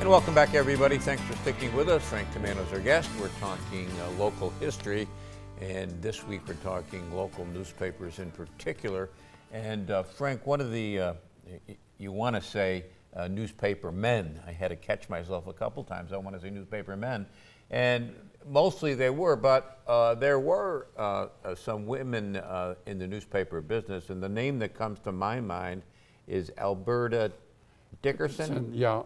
And welcome back, everybody. Thanks for sticking with us. Frank Tomano's our guest. We're talking local history, and this week we're talking local newspapers in particular. And Frank, one of the, you want to say newspaper men. I had to catch myself a couple times. I want to say newspaper men. And mostly they were, but there were some women in the newspaper business, and the name that comes to my mind is Alberta Dickerson. Yeah.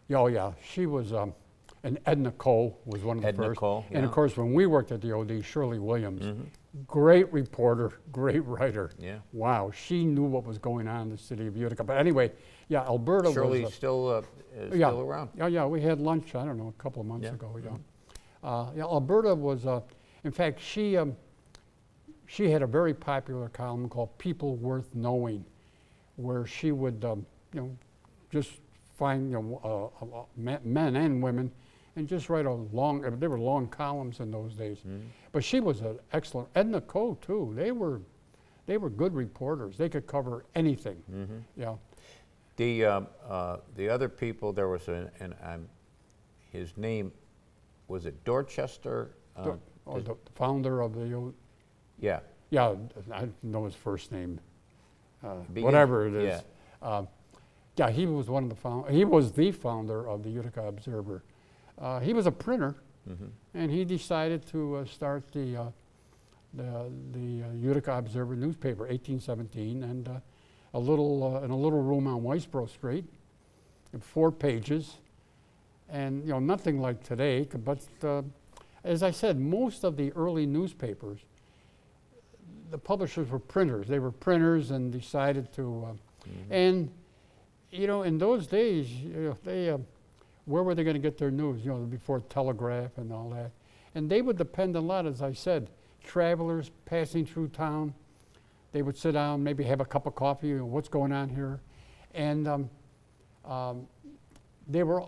Oh, yeah. She was, and Edna Cole was one of the Edna first. Cole, yeah. And of course, when we worked at the OD, Shirley Williams, great reporter, great writer. Yeah. Wow, she knew what was going on in the city of Utica. But anyway, yeah, Alberta Shirley's was... still around. Yeah, we had lunch, I don't know, a couple of months ago. Yeah, Alberta was, in fact, she had a very popular column called People Worth Knowing, where she would, just find men and women and just write they were long columns in those days. But she was an excellent, Edna Cole too, they were good reporters. They could cover anything. Yeah. The other people, there was his name, was it Dorchester? The founder of the... Yeah. Yeah, I don't know his first name. Whatever it is. Yeah, he was one of the he was the founder of the Utica Observer. He was a printer, and he decided to start the Utica Observer newspaper, 1817, and in a little room on Weisboro Street, 4 pages, and nothing like today. But as I said, most of the early newspapers, the publishers were printers. They were printers and decided to, and in those days, where were they going to get their news? Before telegraph and all that, and they would depend a lot, as I said, travelers passing through town. They would sit down, maybe have a cup of coffee. What's going on here? And they were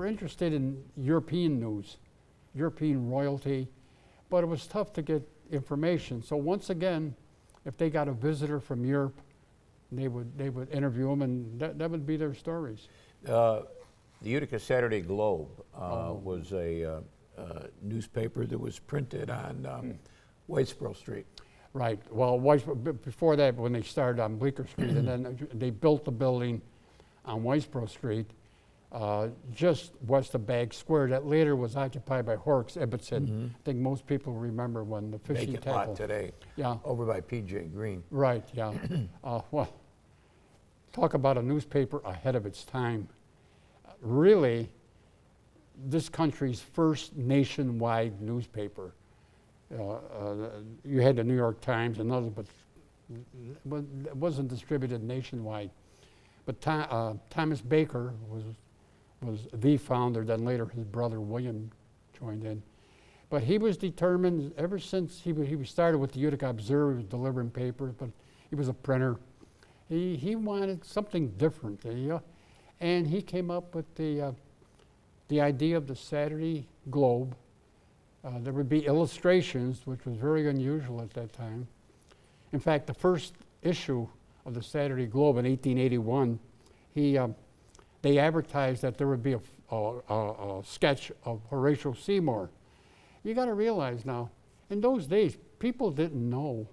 interested in European news, European royalty, but it was tough to get information. So once again, if they got a visitor from Europe, they would interview them, and that would be their stories. The Utica Saturday Globe was a newspaper that was printed on Whitesboro Street. Right. Well, before that, when they started on Bleecker Street, and then they built the building on Whitesboro Street, just west of Bagg Square, that later was occupied by Horrocks Ibbotson. I think most people remember when the fishing tackle. Vacant lot today. Yeah. Over by P.J. Green. Right. Yeah. Well, talk about a newspaper ahead of its time. Really, this country's first nationwide newspaper. You had the New York Times and others, but it wasn't distributed nationwide. But Thomas Baker was the founder. Then later his brother William joined in. But he was determined ever since he started with the Utica Observer. He was delivering papers, but he was a printer. He wanted something different, and he came up with the idea of the Saturday Globe. There would be illustrations, which was very unusual at that time. In fact, the first issue of the Saturday Globe in 1881, they advertised that there would be a sketch of Horatio Seymour. You got to realize now, in those days, people didn't know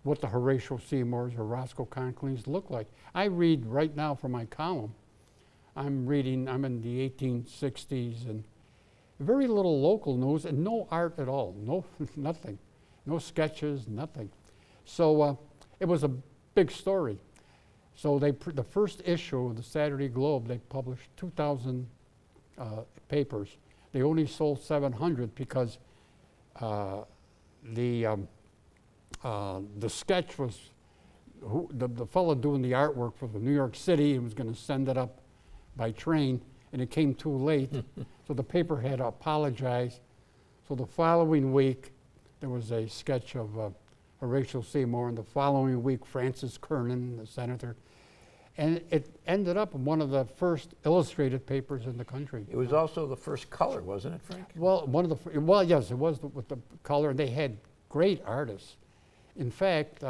what the Horatio Seymours or Roscoe Conklins looked like. I read right now for my column. I'm in the 1860s, and very little local news and no art at all, nothing, no sketches, nothing. So it was a big story. So the first issue of the Saturday Globe, they published 2,000 papers. They only sold 700 because the sketch was, the fellow doing the artwork for the New York City, he was going to send it up by train, and it came too late. So the paper had to apologize. So the following week, there was a sketch of Horatio Seymour, and the following week, Francis Kernan, the senator. And it ended up in one of the first illustrated papers in the country. It was also the first color, wasn't it, Frank? Well, yes, it was with the color. They had great artists. In fact,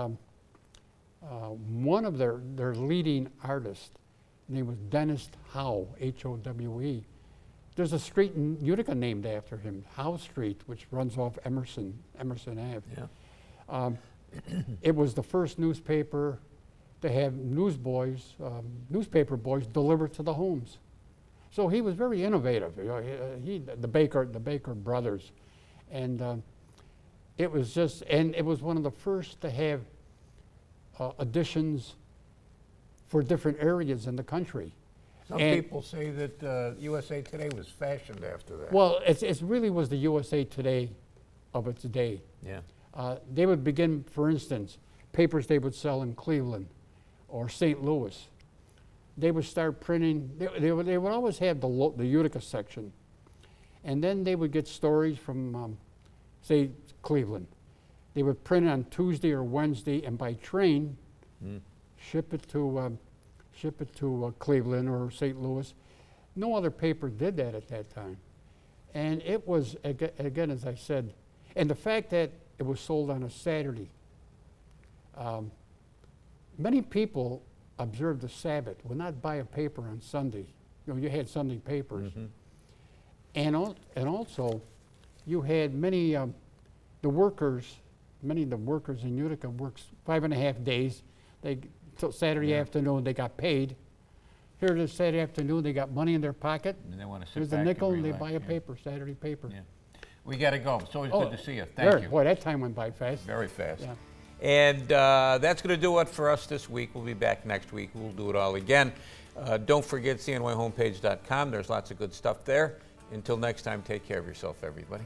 one of their leading artists name was Dennis Howe, Howe. There's a street in Utica named after him, Howe Street, which runs off Emerson Ave. Yeah. It was the first newspaper to have newspaper boys delivered to the homes. So he was very innovative. You know, the Baker brothers, and it was one of the first to have editions for different areas in the country. Some people say that USA Today was fashioned after that. Well, it really was the USA Today of its day. Yeah. They would begin, for instance, papers they would sell in Cleveland or St. Louis. They would start printing, they would always have the Utica section. And then they would get stories from, say, Cleveland. They would print it on Tuesday or Wednesday, and by train, ship it to Cleveland or St. Louis. No other paper did that at that time. And it was, again, as I said, and the fact that it was sold on a Saturday. Many people observed the Sabbath, would not buy a paper on Sunday. You know, you had Sunday papers. And also, you had many of the workers in Utica works 5.5 days. Till Saturday afternoon, they got paid. Here this Saturday afternoon, they got money in their pocket. And they want to sit There's back a nickel, and they relax, buy a paper, Saturday paper. Yeah. We got to go. It's always good to see you. Thank you. Boy, that time went by fast. Very fast. Yeah. And that's going to do it for us this week. We'll be back next week. We'll do it all again. Don't forget cnyhomepage.com. There's lots of good stuff there. Until next time, take care of yourself, everybody.